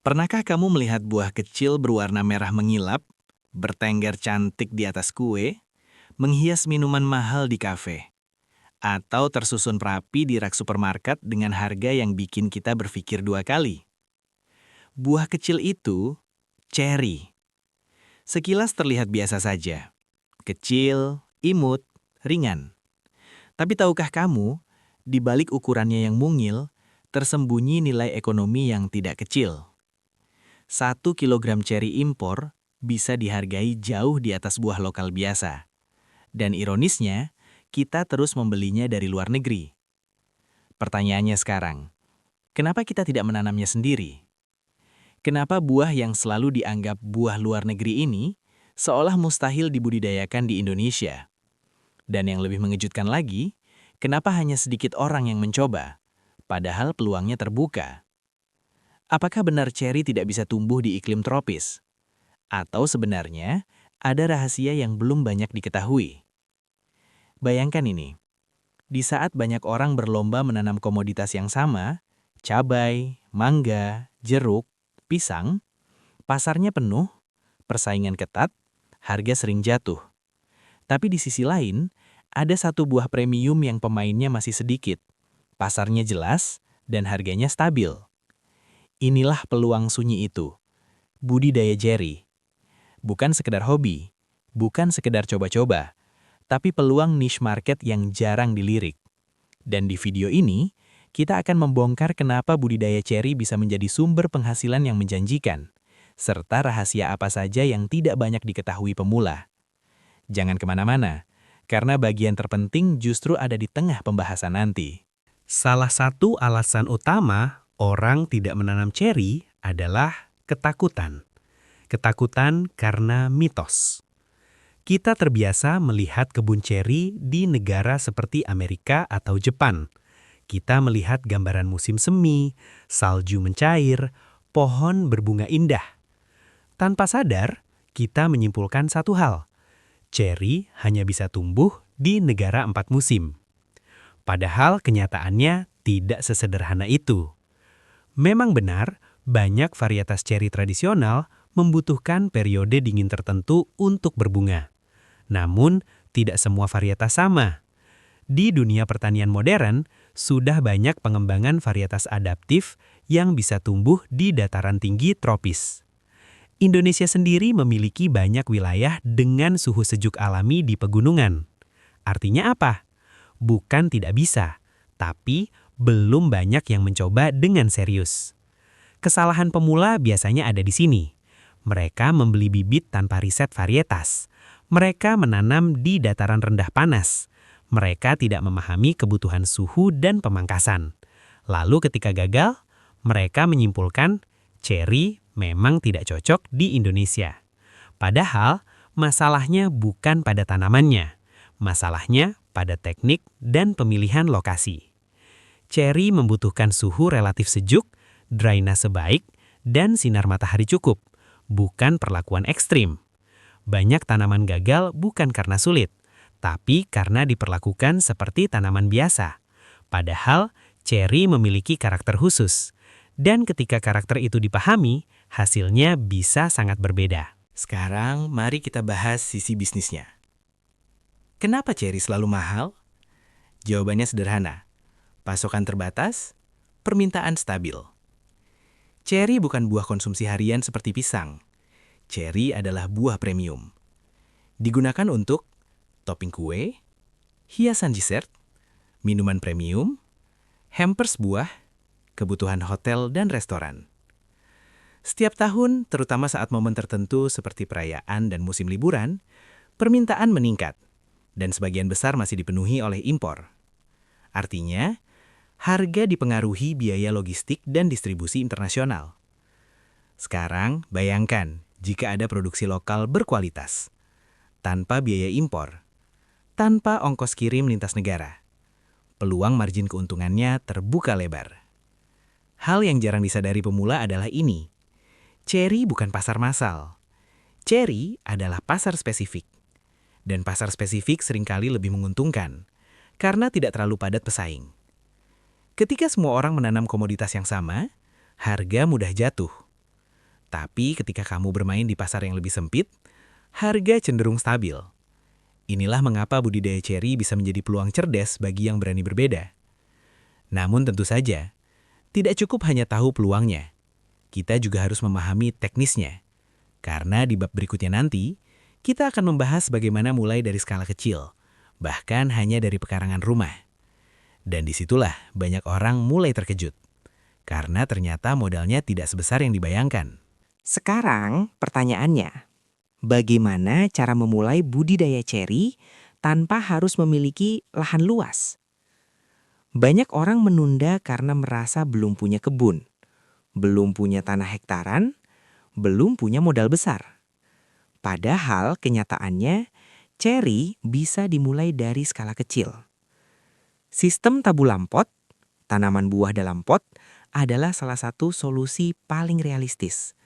Pernahkah kamu melihat buah kecil berwarna merah mengilap, bertengger cantik di atas kue, menghias minuman mahal di kafe, atau tersusun rapi di rak supermarket dengan harga yang bikin kita berpikir dua kali? Buah kecil itu, ceri. Sekilas terlihat biasa saja. Kecil, imut, ringan. Tapi tahukah kamu, di balik ukurannya yang mungil, tersembunyi nilai ekonomi yang tidak kecil. 1 kilogram ceri impor bisa dihargai jauh di atas buah lokal biasa. Dan ironisnya, kita terus membelinya dari luar negeri. Pertanyaannya sekarang, kenapa kita tidak menanamnya sendiri? Kenapa buah yang selalu dianggap buah luar negeri ini seolah mustahil dibudidayakan di Indonesia? Dan yang lebih mengejutkan lagi, kenapa hanya sedikit orang yang mencoba, padahal peluangnya terbuka? Apakah benar ceri tidak bisa tumbuh di iklim tropis? Atau sebenarnya ada rahasia yang belum banyak diketahui? Bayangkan ini, di saat banyak orang berlomba menanam komoditas yang sama, cabai, mangga, jeruk, pisang, pasarnya penuh, persaingan ketat, harga sering jatuh. Tapi di sisi lain, ada satu buah premium yang pemainnya masih sedikit, pasarnya jelas, dan harganya stabil. Inilah peluang sunyi itu, budidaya ceri. Bukan sekedar hobi, bukan sekedar coba-coba, tapi peluang niche market yang jarang dilirik. Dan di video ini, kita akan membongkar kenapa budidaya ceri bisa menjadi sumber penghasilan yang menjanjikan, serta rahasia apa saja yang tidak banyak diketahui pemula. Jangan kemana-mana, karena bagian terpenting justru ada di tengah pembahasan nanti. Salah satu alasan utama orang tidak menanam ceri adalah ketakutan. Ketakutan karena mitos. Kita terbiasa melihat kebun ceri di negara seperti Amerika atau Jepang. Kita melihat gambaran musim semi, salju mencair, pohon berbunga indah. Tanpa sadar, kita menyimpulkan satu hal. Ceri hanya bisa tumbuh di negara 4 musim. Padahal kenyataannya tidak sesederhana itu. Memang benar, banyak varietas ceri tradisional membutuhkan periode dingin tertentu untuk berbunga. Namun, tidak semua varietas sama. Di dunia pertanian modern, sudah banyak pengembangan varietas adaptif yang bisa tumbuh di dataran tinggi tropis. Indonesia sendiri memiliki banyak wilayah dengan suhu sejuk alami di pegunungan. Artinya apa? Bukan tidak bisa, tapi belum banyak yang mencoba dengan serius. Kesalahan pemula biasanya ada di sini. Mereka membeli bibit tanpa riset varietas. Mereka menanam di dataran rendah panas. Mereka tidak memahami kebutuhan suhu dan pemangkasan. Lalu ketika gagal, mereka menyimpulkan ceri memang tidak cocok di Indonesia. Padahal, masalahnya bukan pada tanamannya. Masalahnya pada teknik dan pemilihan lokasi. Ceri membutuhkan suhu relatif sejuk, drainase baik, dan sinar matahari cukup, bukan perlakuan ekstrim. Banyak tanaman gagal bukan karena sulit, tapi karena diperlakukan seperti tanaman biasa. Padahal, ceri memiliki karakter khusus. Dan ketika karakter itu dipahami, hasilnya bisa sangat berbeda. Sekarang, mari kita bahas sisi bisnisnya. Kenapa ceri selalu mahal? Jawabannya sederhana. Pasokan terbatas, permintaan stabil. Ceri bukan buah konsumsi harian seperti pisang. Ceri adalah buah premium. Digunakan untuk topping kue, hiasan dessert, minuman premium, hampers buah, kebutuhan hotel dan restoran. Setiap tahun, terutama saat momen tertentu seperti perayaan dan musim liburan, permintaan meningkat, dan sebagian besar masih dipenuhi oleh impor. Artinya, harga dipengaruhi biaya logistik dan distribusi internasional. Sekarang, bayangkan jika ada produksi lokal berkualitas, tanpa biaya impor, tanpa ongkos kirim lintas negara. Peluang margin keuntungannya terbuka lebar. Hal yang jarang disadari pemula adalah ini. Ceri bukan pasar massal. Ceri adalah pasar spesifik. Dan pasar spesifik seringkali lebih menguntungkan, karena tidak terlalu padat pesaing. Ketika semua orang menanam komoditas yang sama, harga mudah jatuh. Tapi ketika kamu bermain di pasar yang lebih sempit, harga cenderung stabil. Inilah mengapa budidaya ceri bisa menjadi peluang cerdas bagi yang berani berbeda. Namun tentu saja, tidak cukup hanya tahu peluangnya. Kita juga harus memahami teknisnya. Karena di bab berikutnya nanti, kita akan membahas bagaimana mulai dari skala kecil, bahkan hanya dari pekarangan rumah. Dan disitulah banyak orang mulai terkejut. Karena ternyata modalnya tidak sebesar yang dibayangkan. Sekarang pertanyaannya, bagaimana cara memulai budidaya ceri tanpa harus memiliki lahan luas? Banyak orang menunda karena merasa belum punya kebun, belum punya tanah hektaran, belum punya modal besar. Padahal kenyataannya, ceri bisa dimulai dari skala kecil. Sistem tabu lampot, tanaman buah dalam pot, adalah salah satu solusi paling realistis.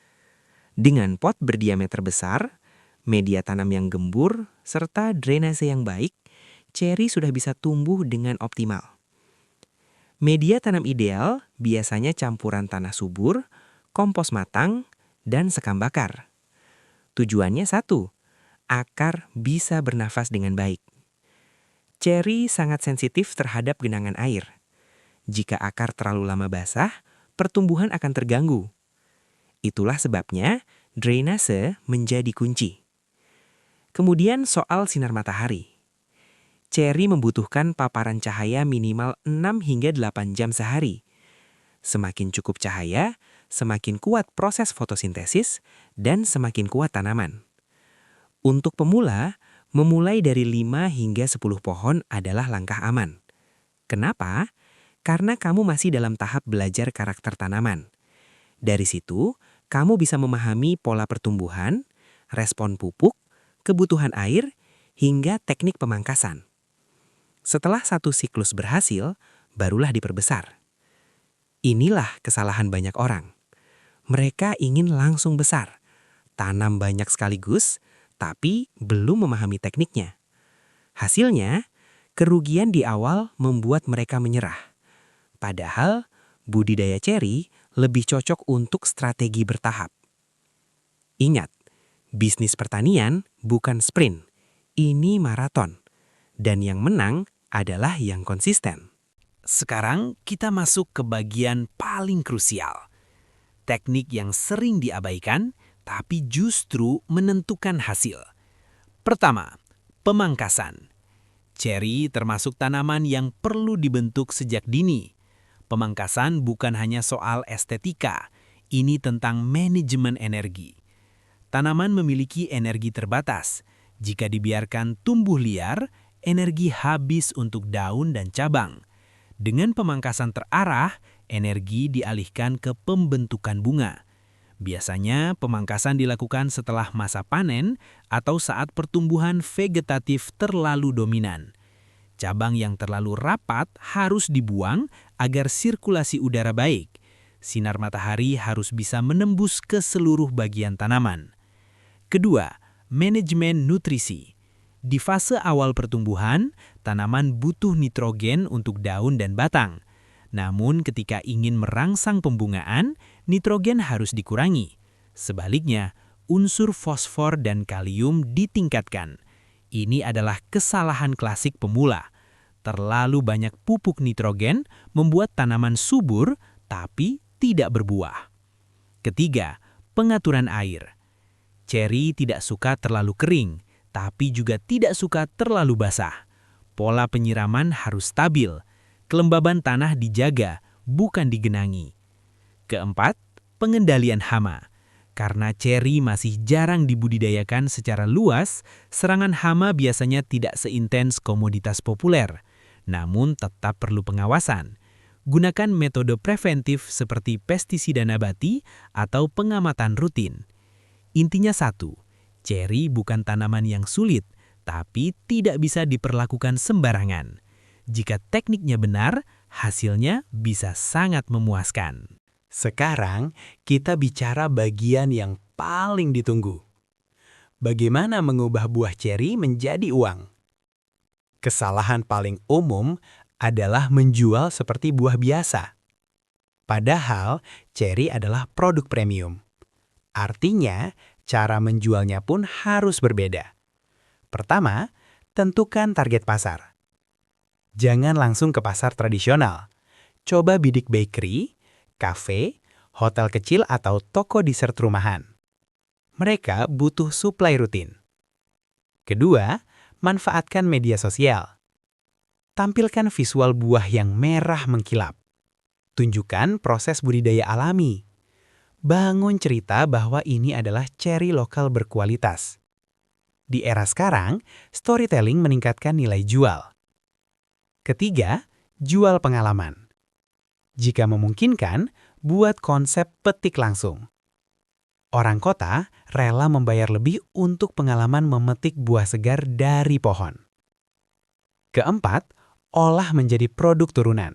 Dengan pot berdiameter besar, media tanam yang gembur, serta drainase yang baik, ceri sudah bisa tumbuh dengan optimal. Media tanam ideal biasanya campuran tanah subur, kompos matang, dan sekam bakar. Tujuannya satu, akar bisa bernafas dengan baik. Ceri sangat sensitif terhadap genangan air. Jika akar terlalu lama basah, pertumbuhan akan terganggu. Itulah sebabnya drainase menjadi kunci. Kemudian soal sinar matahari. Ceri membutuhkan paparan cahaya minimal 6 hingga 8 jam sehari. Semakin cukup cahaya, semakin kuat proses fotosintesis, dan semakin kuat tanaman. Untuk pemula, memulai dari 5 hingga 10 pohon adalah langkah aman. Kenapa? Karena kamu masih dalam tahap belajar karakter tanaman. Dari situ, kamu bisa memahami pola pertumbuhan, respon pupuk, kebutuhan air, hingga teknik pemangkasan. Setelah satu siklus berhasil, barulah diperbesar. Inilah kesalahan banyak orang. Mereka ingin langsung besar, tanam banyak sekaligus, tapi belum memahami tekniknya. Hasilnya, kerugian di awal membuat mereka menyerah. Padahal, budidaya ceri lebih cocok untuk strategi bertahap. Ingat, bisnis pertanian bukan sprint, ini maraton. Dan yang menang adalah yang konsisten. Sekarang kita masuk ke bagian paling krusial. Teknik yang sering diabaikan, tapi justru menentukan hasil. Pertama, pemangkasan. Ceri termasuk tanaman yang perlu dibentuk sejak dini. Pemangkasan bukan hanya soal estetika, ini tentang manajemen energi. Tanaman memiliki energi terbatas. Jika dibiarkan tumbuh liar, energi habis untuk daun dan cabang. Dengan pemangkasan terarah, energi dialihkan ke pembentukan bunga. Biasanya pemangkasan dilakukan setelah masa panen atau saat pertumbuhan vegetatif terlalu dominan. Cabang yang terlalu rapat harus dibuang agar sirkulasi udara baik. Sinar matahari harus bisa menembus ke seluruh bagian tanaman. Kedua, manajemen nutrisi. Di fase awal pertumbuhan, tanaman butuh nitrogen untuk daun dan batang. Namun ketika ingin merangsang pembungaan, nitrogen harus dikurangi. Sebaliknya, unsur fosfor dan kalium ditingkatkan. Ini adalah kesalahan klasik pemula. Terlalu banyak pupuk nitrogen membuat tanaman subur tapi tidak berbuah. Ketiga, pengaturan air. Ceri tidak suka terlalu kering, tapi juga tidak suka terlalu basah. Pola penyiraman harus stabil. Kelembaban tanah dijaga, bukan digenangi. Keempat, pengendalian hama. Karena ceri masih jarang dibudidayakan secara luas, serangan hama biasanya tidak seintens komoditas populer. Namun tetap perlu pengawasan. Gunakan metode preventif seperti pestisida nabati atau pengamatan rutin. Intinya satu, ceri bukan tanaman yang sulit, tapi tidak bisa diperlakukan sembarangan. Jika tekniknya benar, hasilnya bisa sangat memuaskan. Sekarang kita bicara bagian yang paling ditunggu. Bagaimana mengubah buah ceri menjadi uang? Kesalahan paling umum adalah menjual seperti buah biasa. Padahal, ceri adalah produk premium. Artinya, cara menjualnya pun harus berbeda. Pertama, tentukan target pasar. Jangan langsung ke pasar tradisional. Coba bidik bakery, kafe, hotel kecil atau toko dessert rumahan. Mereka butuh suplai rutin. Kedua, manfaatkan media sosial. Tampilkan visual buah yang merah mengkilap. Tunjukkan proses budidaya alami. Bangun cerita bahwa ini adalah ceri lokal berkualitas. Di era sekarang, storytelling meningkatkan nilai jual. Ketiga, jual pengalaman. Jika memungkinkan, buat konsep petik langsung. Orang kota rela membayar lebih untuk pengalaman memetik buah segar dari pohon. Keempat, olah menjadi produk turunan.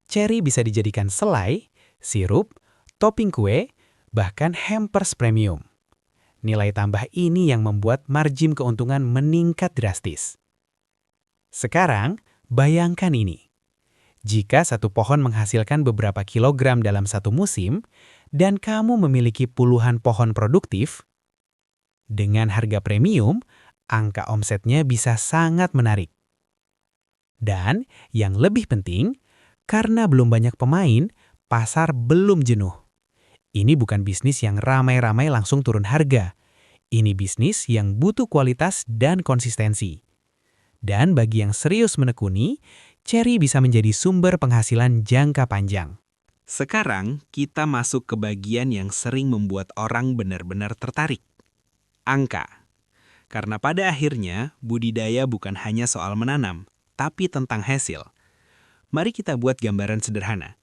Ceri bisa dijadikan selai, sirup, topping kue, bahkan hampers premium. Nilai tambah ini yang membuat margin keuntungan meningkat drastis. Sekarang, bayangkan ini. Jika satu pohon menghasilkan beberapa kilogram dalam satu musim, dan kamu memiliki puluhan pohon produktif, dengan harga premium, angka omsetnya bisa sangat menarik. Dan yang lebih penting, karena belum banyak pemain, pasar belum jenuh. Ini bukan bisnis yang ramai-ramai langsung turun harga. Ini bisnis yang butuh kualitas dan konsistensi. Dan bagi yang serius menekuni, ceri bisa menjadi sumber penghasilan jangka panjang. Sekarang kita masuk ke bagian yang sering membuat orang benar-benar tertarik. Angka. Karena pada akhirnya, budidaya bukan hanya soal menanam, tapi tentang hasil. Mari kita buat gambaran sederhana.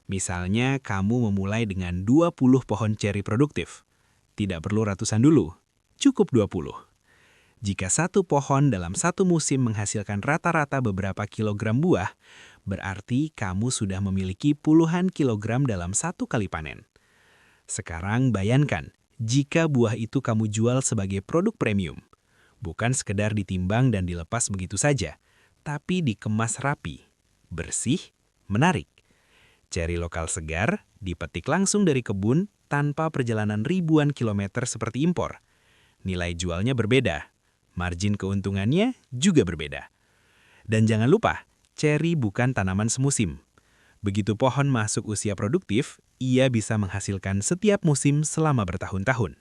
Misalnya, kamu memulai dengan 20 pohon ceri produktif. Tidak perlu ratusan dulu, cukup 20. Jika satu pohon dalam satu musim menghasilkan rata-rata beberapa kilogram buah, berarti kamu sudah memiliki puluhan kilogram dalam satu kali panen. Sekarang bayangkan, jika buah itu kamu jual sebagai produk premium. Bukan sekedar ditimbang dan dilepas begitu saja, tapi dikemas rapi, bersih, menarik. Ceri lokal segar dipetik langsung dari kebun tanpa perjalanan ribuan kilometer seperti impor. Nilai jualnya berbeda, margin keuntungannya juga berbeda. Dan jangan lupa, ceri bukan tanaman semusim. Begitu pohon masuk usia produktif, ia bisa menghasilkan setiap musim selama bertahun-tahun.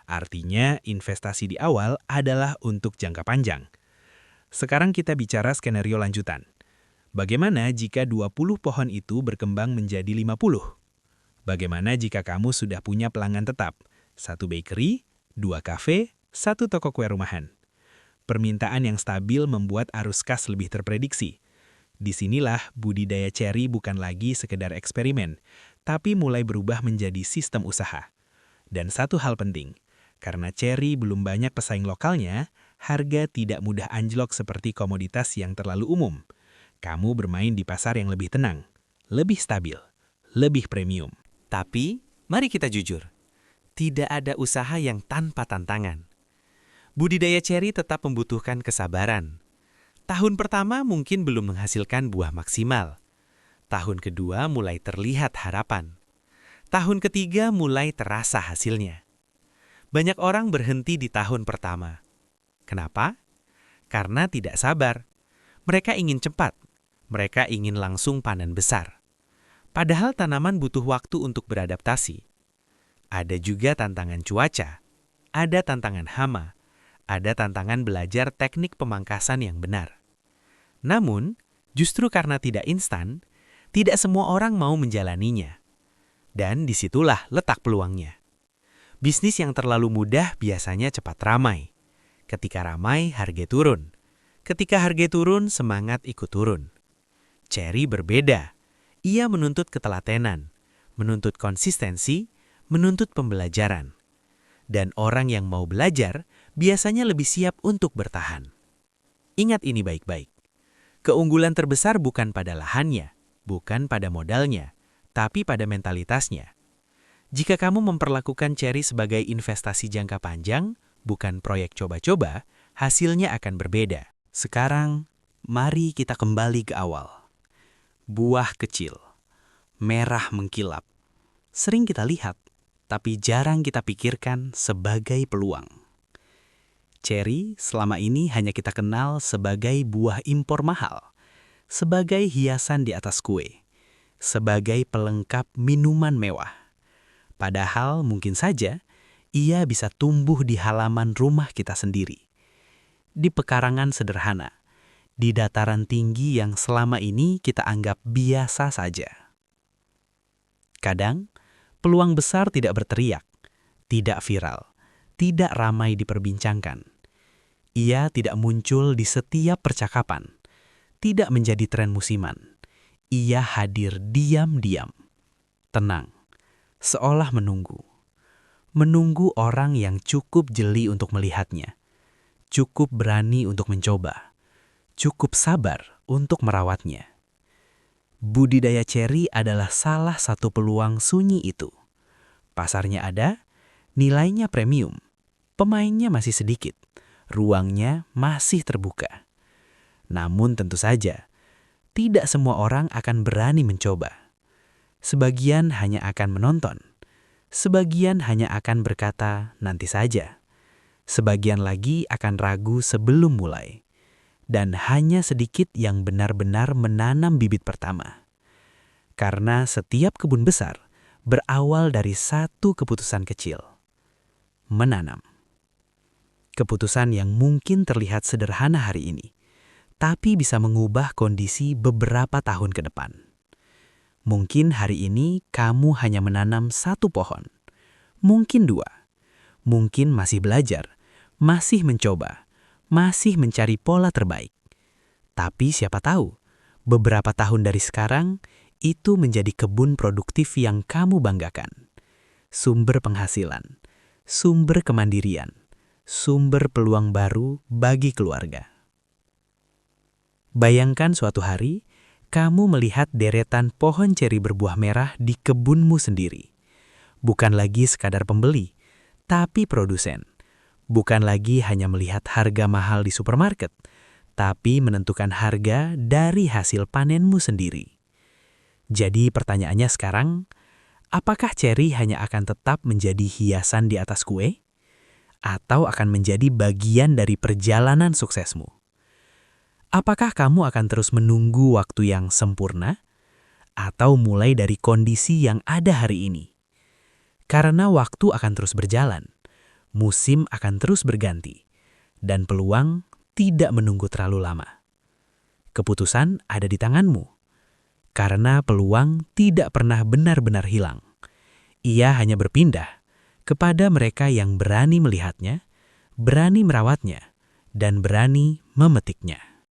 Artinya, investasi di awal adalah untuk jangka panjang. Sekarang kita bicara skenario lanjutan. Bagaimana jika 20 pohon itu berkembang menjadi 50? Bagaimana jika kamu sudah punya pelanggan tetap? 1 bakery, 2 kafe, 1 toko kue rumahan. Permintaan yang stabil membuat arus kas lebih terprediksi. Disinilah budidaya ceri bukan lagi sekedar eksperimen, tapi mulai berubah menjadi sistem usaha. Dan satu hal penting, karena ceri belum banyak pesaing lokalnya, harga tidak mudah anjlok seperti komoditas yang terlalu umum. Kamu bermain di pasar yang lebih tenang, lebih stabil, lebih premium. Tapi, mari kita jujur. Tidak ada usaha yang tanpa tantangan. Budidaya ceri tetap membutuhkan kesabaran. Tahun pertama mungkin belum menghasilkan buah maksimal. Tahun kedua mulai terlihat harapan. Tahun ketiga mulai terasa hasilnya. Banyak orang berhenti di tahun pertama. Kenapa? Karena tidak sabar. Mereka ingin cepat. Mereka ingin langsung panen besar. Padahal tanaman butuh waktu untuk beradaptasi. Ada juga tantangan cuaca. Ada tantangan hama. Ada tantangan belajar teknik pemangkasan yang benar. Namun, justru karena tidak instan, tidak semua orang mau menjalaninya. Dan disitulah letak peluangnya. Bisnis yang terlalu mudah biasanya cepat ramai. Ketika ramai, harga turun. Ketika harga turun, semangat ikut turun. Ceri berbeda. Ia menuntut ketelatenan, menuntut konsistensi, menuntut pembelajaran. Dan orang yang mau belajar biasanya lebih siap untuk bertahan. Ingat ini baik-baik. Keunggulan terbesar bukan pada lahannya, bukan pada modalnya, tapi pada mentalitasnya. Jika kamu memperlakukan ceri sebagai investasi jangka panjang, bukan proyek coba-coba, hasilnya akan berbeda. Sekarang, mari kita kembali ke awal. Buah kecil, merah mengkilap. Sering kita lihat, tapi jarang kita pikirkan sebagai peluang. Ceri selama ini hanya kita kenal sebagai buah impor mahal, sebagai hiasan di atas kue, sebagai pelengkap minuman mewah. Padahal mungkin saja ia bisa tumbuh di halaman rumah kita sendiri, di pekarangan sederhana, di dataran tinggi yang selama ini kita anggap biasa saja. Kadang, peluang besar tidak berteriak, tidak viral, tidak ramai diperbincangkan. Ia tidak muncul di setiap percakapan, tidak menjadi tren musiman. Ia hadir diam-diam, tenang, seolah menunggu. Menunggu orang yang cukup jeli untuk melihatnya, cukup berani untuk mencoba, cukup sabar untuk merawatnya. Budidaya ceri adalah salah satu peluang sunyi itu. Pasarnya ada, nilainya premium, pemainnya masih sedikit, ruangnya masih terbuka. Namun tentu saja, tidak semua orang akan berani mencoba. Sebagian hanya akan menonton. Sebagian hanya akan berkata, nanti saja. Sebagian lagi akan ragu sebelum mulai. Dan hanya sedikit yang benar-benar menanam bibit pertama. Karena setiap kebun besar berawal dari satu keputusan kecil. Menanam. Keputusan yang mungkin terlihat sederhana hari ini, tapi bisa mengubah kondisi beberapa tahun ke depan. Mungkin hari ini kamu hanya menanam 1 pohon, mungkin 2, mungkin masih belajar, masih mencoba, masih mencari pola terbaik. Tapi siapa tahu, beberapa tahun dari sekarang, itu menjadi kebun produktif yang kamu banggakan. Sumber penghasilan, sumber kemandirian, sumber peluang baru bagi keluarga. Bayangkan suatu hari, kamu melihat deretan pohon ceri berbuah merah di kebunmu sendiri. Bukan lagi sekadar pembeli, tapi produsen. Bukan lagi hanya melihat harga mahal di supermarket, tapi menentukan harga dari hasil panenmu sendiri. Jadi pertanyaannya sekarang, apakah ceri hanya akan tetap menjadi hiasan di atas kue? Atau akan menjadi bagian dari perjalanan suksesmu? Apakah kamu akan terus menunggu waktu yang sempurna? Atau mulai dari kondisi yang ada hari ini? Karena waktu akan terus berjalan, musim akan terus berganti, dan peluang tidak menunggu terlalu lama. Keputusan ada di tanganmu, karena peluang tidak pernah benar-benar hilang. Ia hanya berpindah kepada mereka yang berani melihatnya, berani merawatnya, dan berani memetiknya.